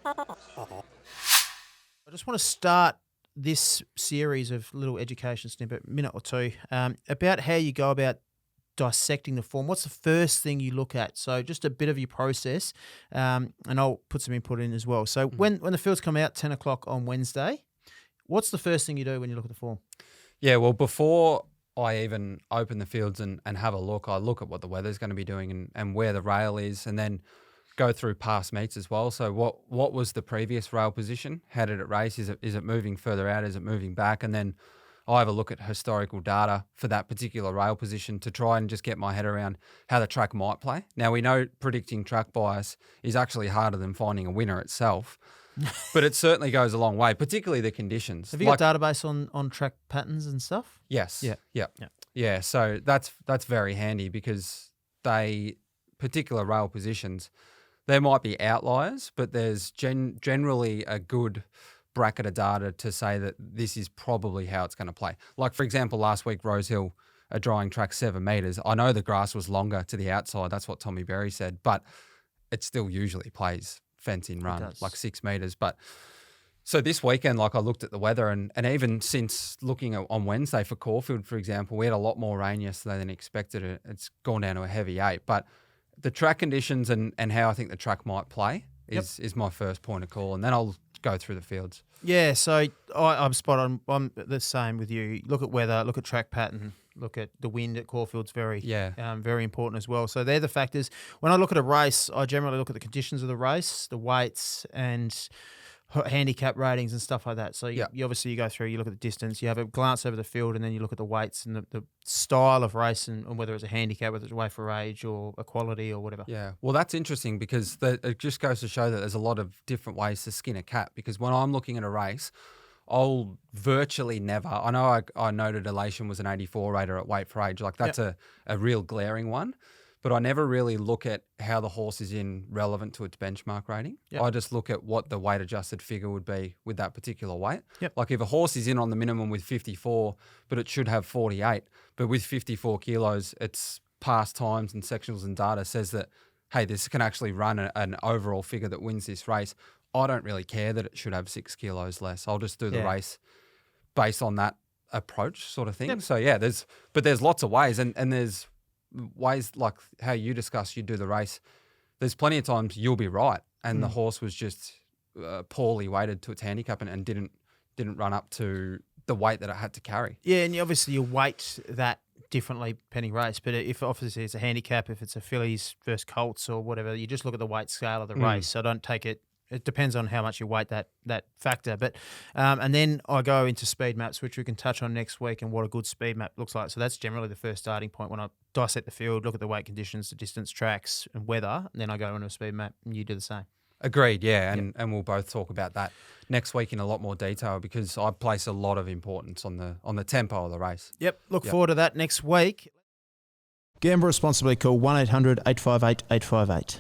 I just want to start this series of little education snippet, minute or two, about how you go about dissecting the form. What's the first thing you look at? So just a bit of your process, and I'll put some input in as well. So when the fields come out 10 o'clock on Wednesday, what's the first thing you do when you look at the form? Yeah, well, before I even open the fields and have a look, I look at what the weather's going to be doing and where the rail is, and then go through past meets as well. So what was the previous rail position? How did it race? Is it moving further out? Is it moving back? And then I have a look at historical data for that particular rail position to try and just get my head around how the track might play. Now, we know predicting track bias is actually harder than finding a winner itself, but it certainly goes a long way, particularly the conditions. Have you got database on track patterns and stuff? Yes. Yeah. Yeah, so that's very handy because particular rail positions, there might be outliers, but there's generally a good bracket of data to say that this is probably how it's going to play. Like, for example, last week, Rosehill, a drying track 7 metres. I know the grass was longer to the outside. That's what Tommy Berry said, but it still usually plays fence in run, like 6 metres. But so this weekend, like, I looked at the weather and even since looking on Wednesday for Caulfield, for example, we had a lot more rain yesterday than expected. It's gone down to a heavy 8, but the track conditions and how I think the track might play is my first point of call, and then I'll go through the fields. Yeah, so I'm spot on. I'm the same with you. Look at weather, look at track pattern, look at the wind at Caulfield's very important as well. So they're the factors. When I look at a race, I generally look at the conditions of the race, the weights, and handicap ratings and stuff like that. So you obviously you go through, you look at the distance, you have a glance over the field, and then you look at the weights and the style of race and whether it's a handicap, whether it's a weight for age or equality or whatever. Yeah, well, that's interesting because it just goes to show that there's a lot of different ways to skin a cat, because when I'm looking at a race, I'll virtually never, I know I noted Elation was an 84 rater at weight for age, like that's a real glaring one. But I never really look at how the horse is in relevant to its benchmark rating. Yep. I just look at what the weight adjusted figure would be with that particular weight. Yep. Like if a horse is in on the minimum with 54, but it should have 48, but with 54 kilos, its past times and sectionals and data says that, hey, this can actually run an overall figure that wins this race. I don't really care that it should have 6 kilos less. I'll just do the race based on that approach sort of thing. Yep. So yeah, there's lots of ways and there's ways like how you discuss you do the race. There's plenty of times you'll be right and the horse was just poorly weighted to its handicap and didn't run up to the weight that it had to carry. Yeah, and obviously you weight that differently penny race, but if obviously it's a handicap, if it's a fillies versus colts or whatever, you just look at the weight scale of the race. So don't take it. It depends on how much you weight that factor. But and then I go into speed maps, which we can touch on next week, and what a good speed map looks like. So that's generally the first starting point when I dissect the field, look at the weight conditions, the distance, tracks, and weather, and then I go into a speed map, and you do the same. Agreed, yeah, and we'll both talk about that next week in a lot more detail because I place a lot of importance on the tempo of the race. Yep, look forward to that next week. Gamble responsibly. Call 1-800-858-858.